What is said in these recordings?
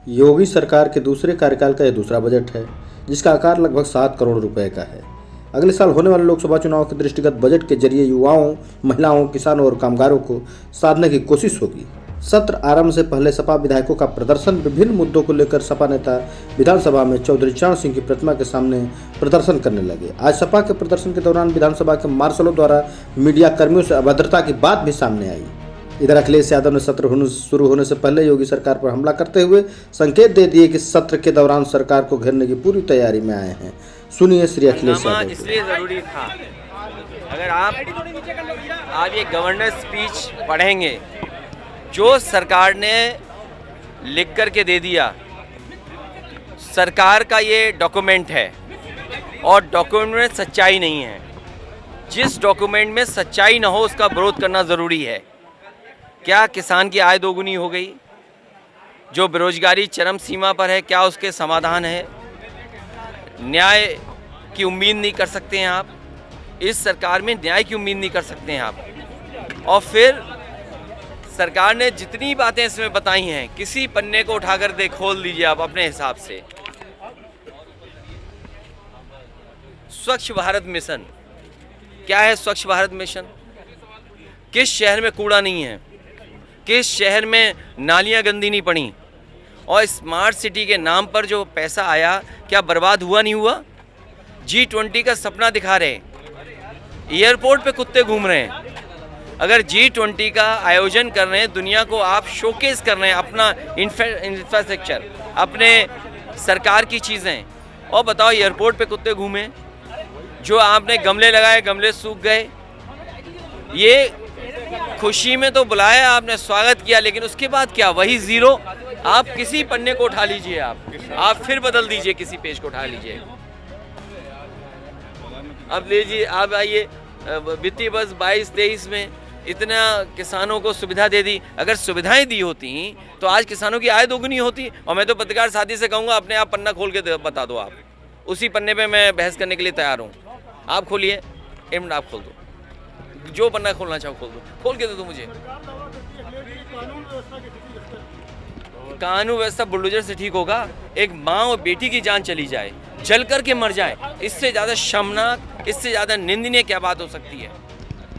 योगी सरकार के दूसरे कार्यकाल का यह दूसरा बजट है, जिसका आकार लगभग 7 करोड़ रुपए का है। अगले साल होने वाले लोकसभा चुनाव के दृष्टिगत बजट के जरिए युवाओं, महिलाओं, किसानों और कामगारों को साधने की कोशिश होगी। सत्र आरंभ से पहले सपा विधायकों का प्रदर्शन विभिन्न मुद्दों को लेकर सपा नेता विधानसभा में चौधरी चरण सिंह की प्रतिमा के सामने प्रदर्शन करने लगे। आज सपा के प्रदर्शन के दौरान विधानसभा के मार्शलों द्वारा मीडिया कर्मियों से अभद्रता की बात भी सामने आई। इधर अखिलेश यादव ने सत्र शुरू होने से पहले योगी सरकार पर हमला करते हुए संकेत दे दिए कि सत्र के दौरान सरकार को घेरने की पूरी तैयारी में आए हैं। सुनिए श्री अखिलेश यादव। इसलिए जरूरी था, अगर आप ये गवर्नर स्पीच पढ़ेंगे जो सरकार ने लिख करके दे दिया, सरकार का ये डॉक्यूमेंट है और डॉक्यूमेंट में सच्चाई नहीं है। जिस डॉक्यूमेंट में सच्चाई ना हो उसका विरोध करना ज़रूरी है। क्या किसान की आय दोगुनी हो गई? जो बेरोजगारी चरम सीमा पर है, क्या उसके समाधान है? न्याय की उम्मीद नहीं कर सकते हैं आप? इस सरकार में न्याय की उम्मीद नहीं कर सकते हैं आप। और फिर सरकार ने जितनी बातें इसमें बताई हैं, किसी पन्ने को उठाकर खोल दीजिए आप अपने हिसाब से। स्वच्छ भारत मिशन क्या है? स्वच्छ भारत मिशन किस शहर में कूड़ा नहीं है, किस शहर में नालियां गंदी नहीं पड़ी, और स्मार्ट सिटी के नाम पर जो पैसा आया क्या बर्बाद हुआ नहीं हुआ? G20 का सपना दिखा रहे, एयरपोर्ट पे कुत्ते घूम रहे हैं। अगर G20 का आयोजन कर रहे हैं, दुनिया को आप शोकेस कर रहे हैं अपना इंफ्रास्ट्रक्चर, अपने सरकार की चीज़ें, और बताओ एयरपोर्ट पे कुत्ते घूमे। जो आपने गमले लगाए, गमले सूख गए। ये खुशी में तो बुलाया आपने, स्वागत किया, लेकिन उसके बाद क्या? वही ज़ीरो। आप किसी पन्ने को उठा लीजिए, आप फिर बदल दीजिए, किसी पेज को उठा लीजिए। अब लीजिए, आप आइए वित्तीय वर्ष 22-23 में इतना किसानों को सुविधा दे दी। अगर सुविधाएं दी होती तो आज किसानों की आय दोगुनी होती। और मैं तो पत्रकार साथी से कहूँगा, अपने आप पन्ना खोल के बता दो। आप उसी पन्ने पे मैं बहस करने के लिए तैयार हूँ। आप खोलिए, एक मिनट आप खोल दो, जो पन्ना खोलना चाहो खोल दो, खोल के दे दो मुझे। कानून व्यवस्था बुलडोजर से ठीक होगा? एक माँ और बेटी की जान चली जाए, जल करके मर जाए, इससे ज़्यादा शर्मनाक, इससे ज़्यादा निंदनीय क्या बात हो सकती है?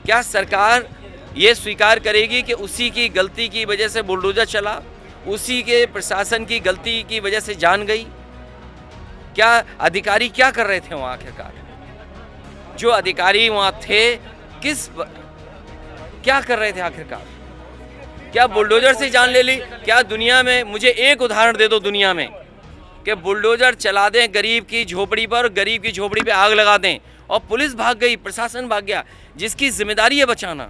क्या सरकार ये स्वीकार करेगी कि उसी की गलती की वजह से बुलडोजर चला, उसी के प्रशासन की गलती की वजह से जान गई? क्या अधिकारी क्या कर रहे थे वहाँ? आखिरकार जो अधिकारी वहाँ थे क्या कर रहे थे आखिरकार? क्या बुलडोजर से जान ले ली? क्या दुनिया में मुझे एक उदाहरण दे दो दुनिया में कि बुलडोजर चला दें गरीब की झोपड़ी पर, गरीब की झोपड़ी पे आग लगा दें और पुलिस भाग गई, प्रशासन भाग गया, जिसकी जिम्मेदारी है बचाना।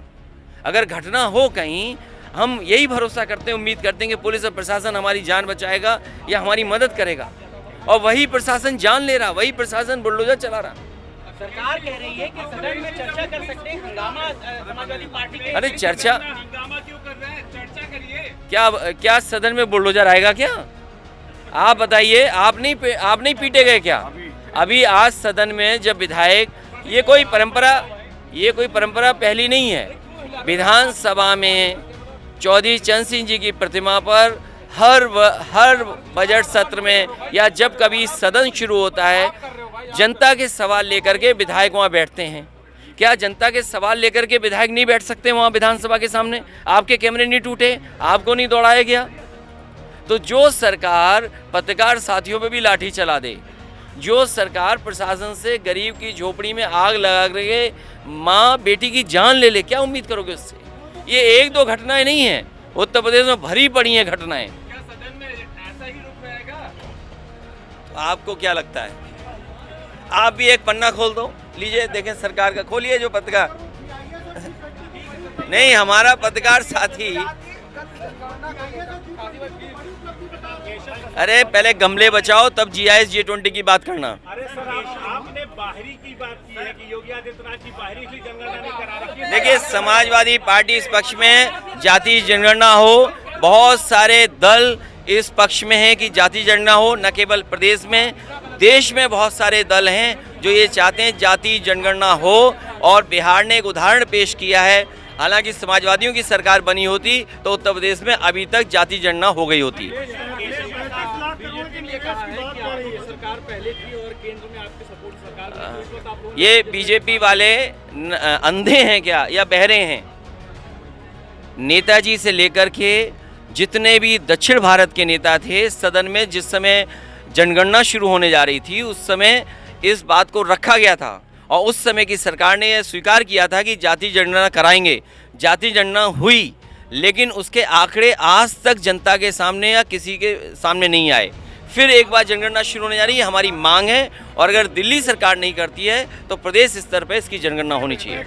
अगर घटना हो कहीं, हम यही भरोसा करते हैं, उम्मीद करते हैं कि पुलिस और प्रशासन हमारी जान बचाएगा या हमारी मदद करेगा, और वही प्रशासन जान ले रहा, वही प्रशासन बुलडोजर चला रहा। सरकार कह रही है कि सदन में चर्चा कर सकते हैं, हंगामा समाजवादी पार्टी के। अरे चर्चा, हंगामा क्यों कर रहे हैं? चर्चा करिए। क्या सदन में बुलडोजर आएगा क्या? आप बताइए, आप नहीं पीटे गए क्या? अभी आज सदन में जब विधायक, ये कोई परंपरा पहली नहीं है। विधानसभा में चौधरी चरण सिंह जी की प्रतिमा पर हर बजट सत्र में या जब कभी सदन शुरू होता है, जनता के सवाल लेकर के विधायक वहाँ बैठते हैं। क्या जनता के सवाल लेकर के विधायक नहीं बैठ सकते वहाँ विधानसभा के सामने? आपके कैमरे नहीं टूटे? आपको नहीं दौड़ाया गया? तो जो सरकार पत्रकार साथियों पे भी लाठी चला दे, जो सरकार प्रशासन से गरीब की झोपड़ी में आग लगा के माँ बेटी की जान ले ले, क्या उम्मीद करोगे उससे? ये एक दो घटनाएं नहीं है, उत्तर प्रदेश में भरी पड़ी हैं घटनाएं। क्या सदन में ऐसा ही रुख रहेगा? तो आपको क्या लगता है? आप भी एक पन्ना खोल दो, लीजिए देखें सरकार का, खोलिए जो पत्रकार नहीं, हमारा पत्रकार साथी। अरे पहले गमले बचाओ, तब GIS G20 की बात करना। अरे सर, आपने बाहरी की बात की है कि योगी आदित्यनाथ की बाहरी की जनगणना नहीं करा रखी है। देखिए, समाजवादी पार्टी इस पक्ष में जाति जनगणना हो, बहुत सारे दल इस पक्ष में है कि जाति जनगणना हो। न केवल प्रदेश में, देश में बहुत सारे दल हैं जो ये चाहते हैं जाति जनगणना हो, और बिहार ने एक उदाहरण पेश किया है। हालांकि समाजवादियों की सरकार बनी होती तो उत्तर प्रदेश में अभी तक जाति जनगणना हो गई होती। बीजेपी ने कहा है कि आपकी सरकार पहले थी और केंद्र में आपके सपोर्ट सरकार में, तो इस वक्त आप लोग ये बीजेपी वाले अंधे हैं क्या या बहरे हैं? नेताजी से लेकर के जितने भी दक्षिण भारत के नेता थे, सदन में जिस समय जनगणना शुरू होने जा रही थी उस समय इस बात को रखा गया था और उस समय की सरकार ने यह स्वीकार किया था कि जाति जनगणना कराएंगे। जाति जनगणना हुई, लेकिन उसके आंकड़े आज तक जनता के सामने या किसी के सामने नहीं आए। फिर एक बार जनगणना शुरू होने जा रही है, हमारी मांग है, और अगर दिल्ली सरकार नहीं करती है तो प्रदेश स्तर पर इसकी जनगणना होनी चाहिए।